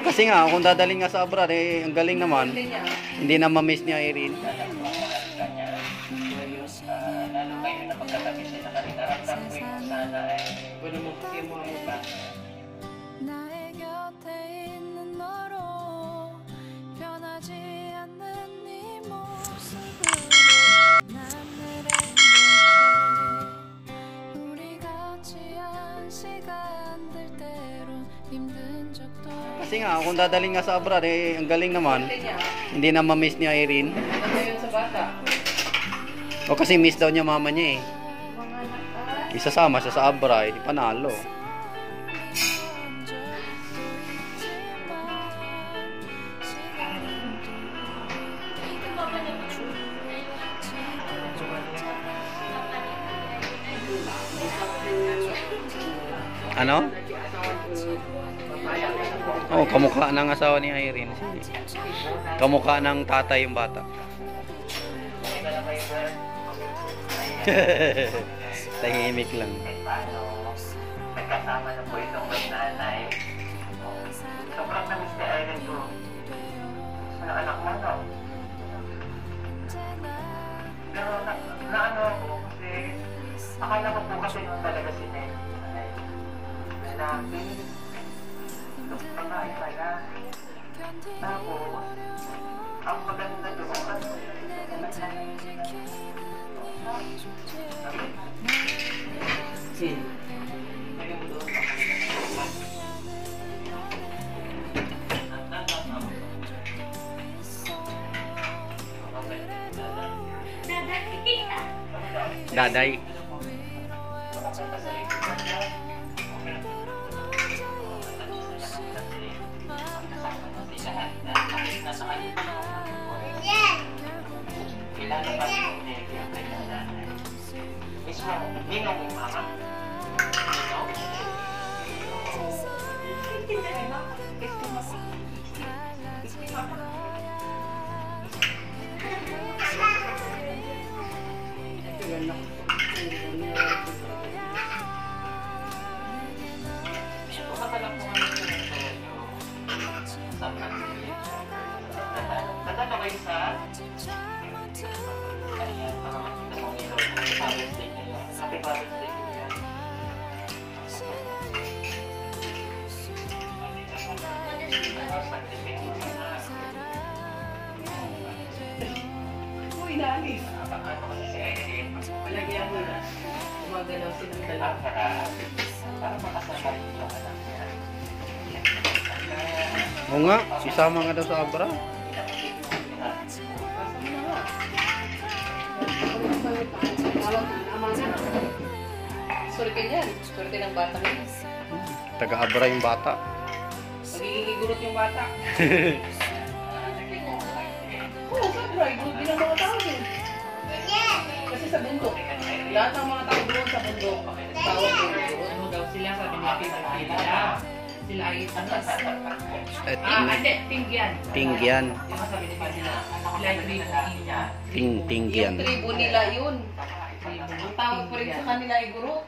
Kasi nga, kung dadalhin nga sa abroad, eh, ang galing naman. Hindi na ma-miss niya Irene. Kasi nga, kung dadalhin nga sa abroad, eh, ang galing naman. Hindi na ma-miss niya Irene. Ano yun sa bata? O kasi miss daw niya mama niya eh. Isasama siya sa abroad, di panalo. Ano? Oh, kamukha ng asawa ni Irene. Kamukha ng tatay yung bata. Tahimik lang. Nagkasama na po itong nanay. Sobrang namiss ni Irene po. Sa anak mo, no? Pero naano ako kasi akala ko po kasi nung talaga si nanay. Lalaki. Babae pala. Tapos, ang maganda doon. Sin. Daday. Ninong yung mama? Ninong? Nadala kayo sa? Ayan, para makita mo nito. Father's Day nila. Happy Father's Day nila. Uy, naalis. Malagyan mo na. Gumagalaw silang dalawa. Para makasabay yung anak niya. Oo nga, sisama nga daw sa abroad. Sorry ka dyan. Sorry ng bata niya. Taga-abra yung bata. Magiging igurot yung bata. Oo, sobra. Igurot din ang mga tao din. Kasi sa bundok. Lahat ng mga tao doon sa bundok. Tawag yung igurot. Ano daw sila sa pinipili-pili. Sila ay itangas. Hindi, tingyan. Tingyan. Yung sabi nila sila. Sila ay tribo. Tingyan. Yung tribo nila yun. Ang tawag po rin sa kanila ay guro.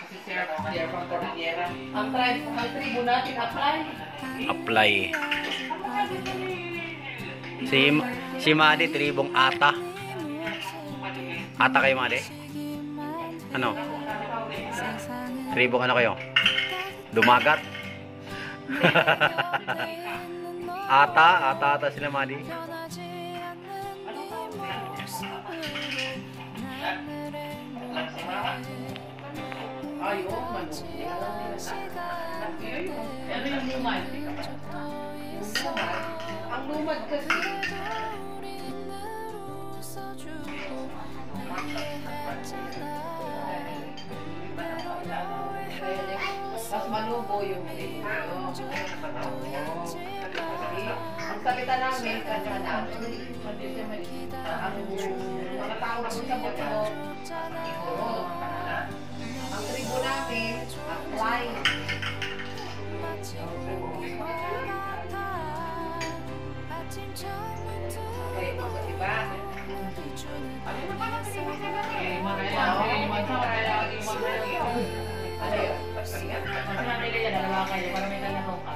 Kasi sir from Cordillera. Ang tribo natin, apply. Apply. Si Madi, tribong Ata. Ata kayo, Madi? Ano? Tribong ano kayo? Dumagat? Ata sila, Madi. Ayun, ano yung lumad? Ang lumad kasi tapos manubo yung ang salita namin kanya ang mga tao na sa botno ang tribo natin apply. Okay, iba. Ano yun? Kasi natin kaya dalawa kayo para may tanong ka.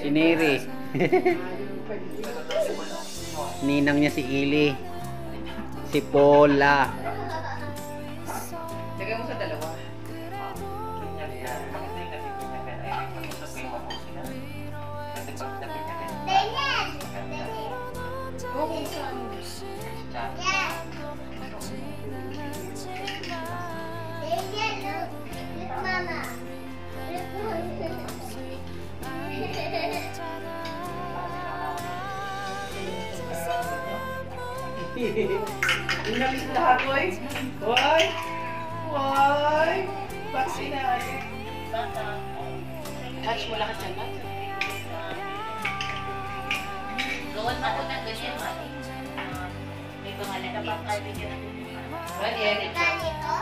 Si Neri. Ninang niya si Ili. Si Paula. Lagay mo sa dalawa. Inalis lahat, boy. Boy. Boy. Bakit na? Catch mo lahat yan, Mat. Gawin mo ko ng ganyan, Mati. May pangalan na pang kaibigan na Yan.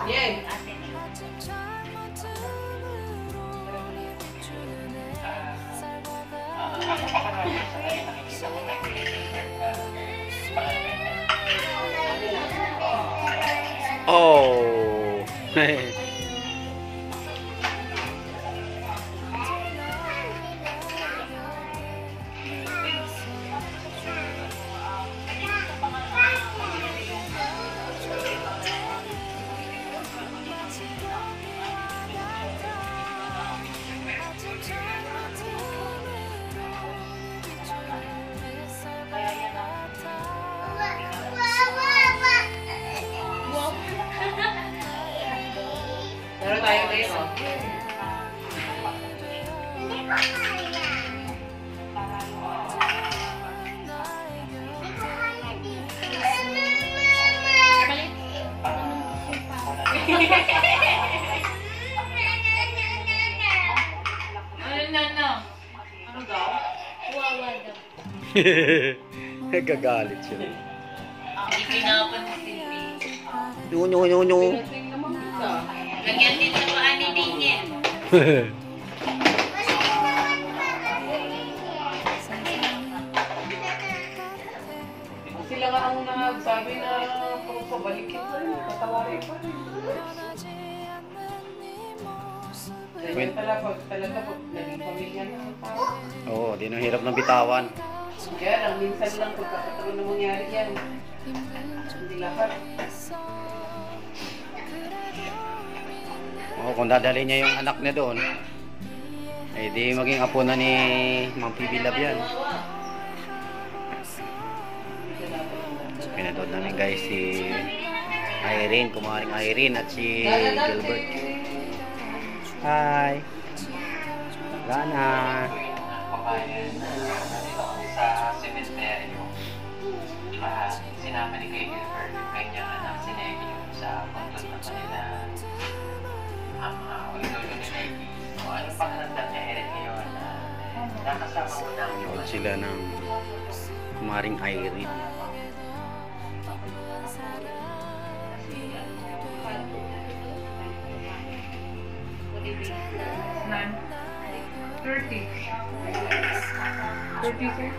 Yan. Oh. Laro tayo ngayon, oh. Ano daw? Wawa daw. Nagagalit siya. Hindi pinapansin ni. Nyo. Pinating naman kita. Lagyan din sa paa ni Dingin. Sila nga ang nagsabi na pabalikin pa rin. Tatawarin pa rin. Ganyan talaga pag naging pamilya na ang tao. Oo, di nang hirap ng bitawan. Kaya lang, minsan lang pagkakataon na mangyari yan. Hindi lahat. Oo, kung dadali niya yung anak niya doon, eh di maging apo na ni Ma'am Pibilab yan. So, pinanood namin guys si Irene, kumaring Irene at si Gilbert. Hi! Lana! Kabayan sa cemetery. Sinama ni kay Gilbert yung kanyang anak si Negi sa kontod na kanila ang lolo ni Negi. Ano pa nandang niya Erin ngayon na nakasama mo na yung Nood sila ng kumaring Irene. Nine. 30. 30, sir?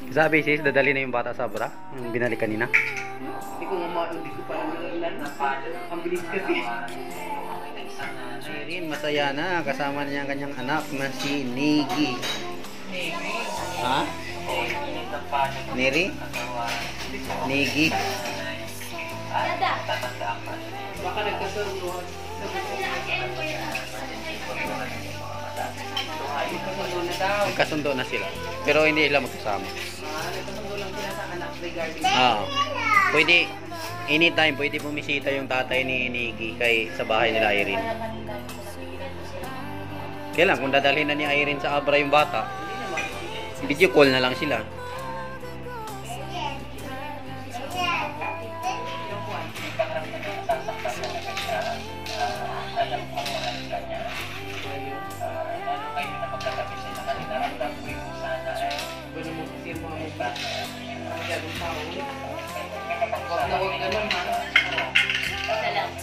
Sabi sis, dadali na yung bata sa Abra, yung binalik kanina. Hindi ko pa nalaman. Ang bilis kasi. Irene, masaya na. Kasama niya ang kanyang anak na si Negi. Ha? Neri? Negi? Baka nagkasuruhan. Nagkasundo na daw. Magkasundo na sila. Pero hindi sila magkasama. Nagkasundo lang sila sa anak regarding. Pwede, anytime, pwede bumisita yung tatay ni Negi sa bahay nila Irene. Kaya lang, kung dadalhin na ni Irene sa Abra yung bata, video call na lang sila. Huwag na huwag ganun, ha? Salamat.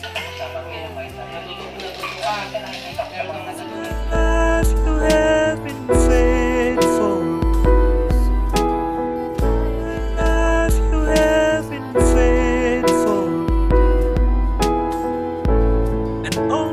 Natutuwa. Meron kang